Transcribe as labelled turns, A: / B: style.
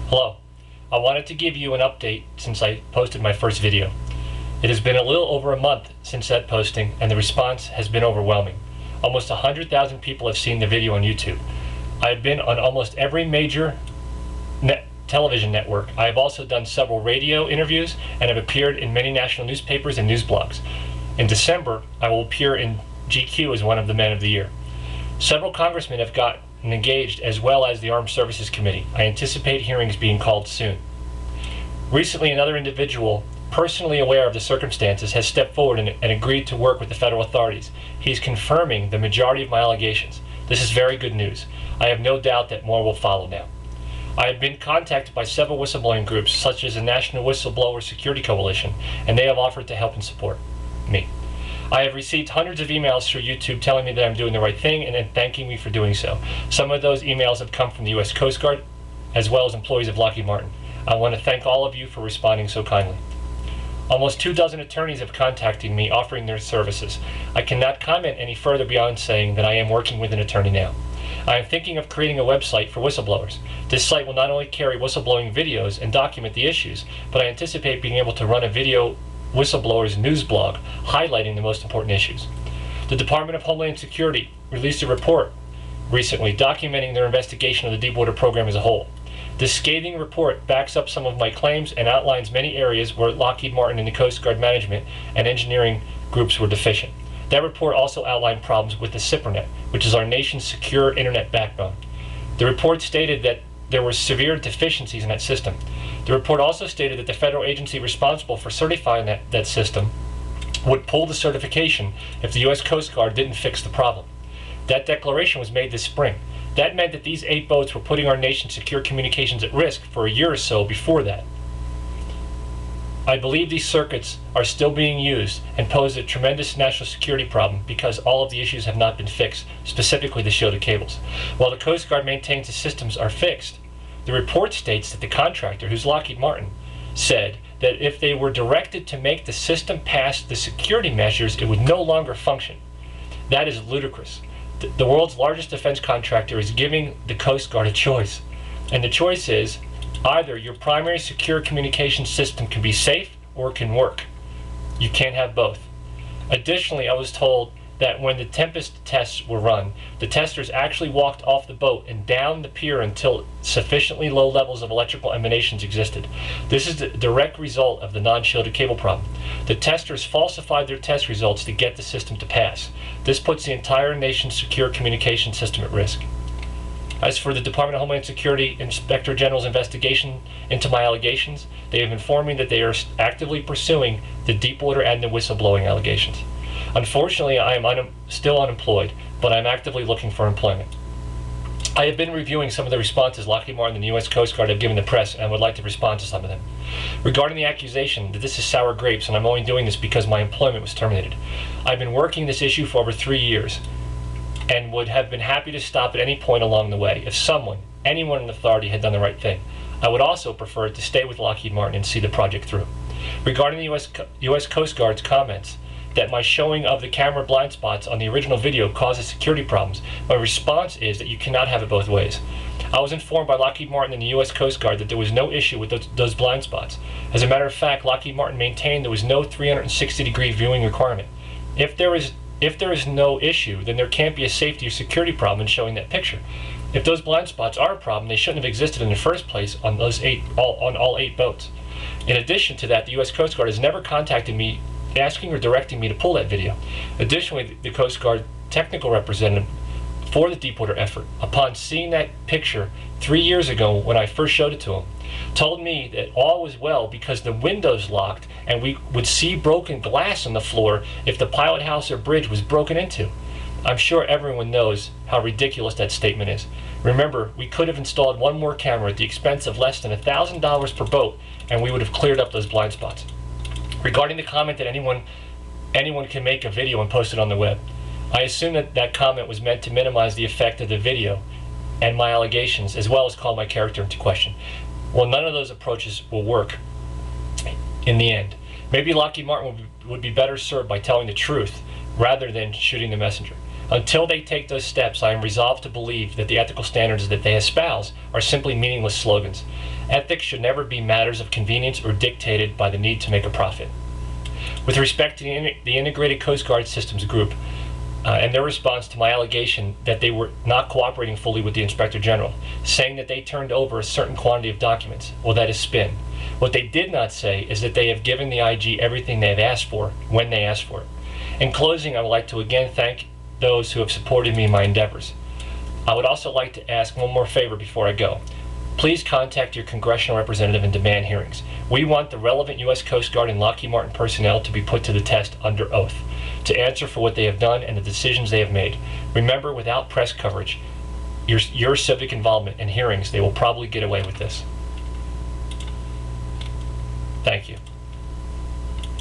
A: Hello. I wanted to give you an update since I posted my first video. It has been a little over a month since that posting, and the response has been overwhelming. Almost 100,000 people have seen the video on YouTube. I have been on almost every major television network. I have also done several radio interviews and have appeared in many national newspapers and news blogs. In December, I will appear in GQ as one of the Men of the Year. Several congressmen have gotten engaged, as well as the Armed Services Committee. I anticipate hearings being called soon. Recently, another individual, personally aware of the circumstances, has stepped forward and agreed to work with the federal authorities. He is confirming the majority of my allegations. This is very good news. I have no doubt that more will follow now. I have been contacted by several whistleblowing groups, such as the National Whistleblower Security Coalition, and they have offered to help and support me. I have received hundreds of emails through YouTube telling me that I'm doing the right thing and then thanking me for doing so. Some of those emails have come from the U.S. Coast Guard, as well as employees of Lockheed Martin. I want to thank all of you for responding so kindly. Almost 24 attorneys have contacted me offering their services. I cannot comment any further beyond saying that I am working with an attorney now. I am thinking of creating a website for whistleblowers. This site will not only carry whistleblowing videos and document the issues, but I anticipate being able to run a video whistleblowers news blog highlighting the most important issues. The Department of Homeland Security released a report recently documenting their investigation of the Deepwater program as a whole. This scathing report backs up some of my claims and outlines many areas where Lockheed Martin and the Coast Guard management and engineering groups were deficient. That report also outlined problems with the SIPRNet, which is our nation's secure internet backbone. The report stated that there were severe deficiencies in that system. The report also stated that the federal agency responsible for certifying that system would pull the certification if the U.S. Coast Guard didn't fix the problem. That declaration was made this spring. That meant that these 8 boats were putting our nation's secure communications at risk for a year or so before that. I believe these circuits are still being used and pose a tremendous national security problem because all of the issues have not been fixed, specifically the shielded cables. While the Coast Guard maintains the systems are fixed, the report states that the contractor, who's Lockheed Martin, said that if they were directed to make the system pass the security measures, it would no longer function. That is ludicrous. The world's largest defense contractor is giving the Coast Guard a choice. And the choice is, either your primary secure communication system can be safe or it can work. You can't have both. Additionally, I was told that when the Tempest tests were run, the testers actually walked off the boat and down the pier until sufficiently low levels of electrical emanations existed. This is the direct result of the non-shielded cable problem. The testers falsified their test results to get the system to pass. This puts the entire nation's secure communication system at risk. As for the Department of Homeland Security Inspector General's investigation into my allegations, they have informed me that they are actively pursuing the Deepwater and the whistleblowing allegations. Unfortunately, I am still unemployed, but I'm actively looking for employment. I have been reviewing some of the responses Lockheed Martin and the U.S. Coast Guard have given the press, and would like to respond to some of them. Regarding the accusation that this is sour grapes and I'm only doing this because my employment was terminated, I've been working this issue for over 3 years and would have been happy to stop at any point along the way if anyone in authority had done the right thing. I would also prefer to stay with Lockheed Martin and see the project through. Regarding the U.S. Coast Guard's comments that my showing of the camera blind spots on the original video causes security problems, my response is that you cannot have it both ways. I was informed by Lockheed Martin and the U.S. Coast Guard that there was no issue with those blind spots. As a matter of fact, Lockheed Martin maintained there was no 360-degree viewing requirement. If there is no issue, then there can't be a safety or security problem in showing that picture. If those blind spots are a problem, they shouldn't have existed in the first place on all 8 boats. In addition to that, the U.S. Coast Guard has never contacted me asking or directing me to pull that video. Additionally, the Coast Guard technical representative for the Deepwater effort, upon seeing that picture 3 years ago when I first showed it to him, told me that all was well because the windows locked and we would see broken glass on the floor if the pilot house or bridge was broken into. I'm sure everyone knows how ridiculous that statement is. Remember, we could have installed one more camera at the expense of less than $1,000 per boat, and we would have cleared up those blind spots. Regarding the comment that anyone can make a video and post it on the web, I assume that comment was meant to minimize the effect of the video and my allegations, as well as call my character into question. Well, none of those approaches will work in the end. Maybe Lockheed Martin would be better served by telling the truth rather than shooting the messenger. Until they take those steps, I am resolved to believe that the ethical standards that they espouse are simply meaningless slogans. Ethics should never be matters of convenience or dictated by the need to make a profit. With respect to the Integrated Coast Guard Systems Group and their response to my allegation that they were not cooperating fully with the Inspector General, saying that they turned over a certain quantity of documents, well, that is spin. What they did not say is that they have given the IG everything they have asked for when they asked for it. In closing, I would like to again thank those who have supported me in my endeavors. I would also like to ask one more favor before I go. Please contact your congressional representative and demand hearings. We want the relevant U.S. Coast Guard and Lockheed Martin personnel to be put to the test under oath, to answer for what they have done and the decisions they have made. Remember, without press coverage, your civic involvement and hearings, they will probably get away with this. Thank you.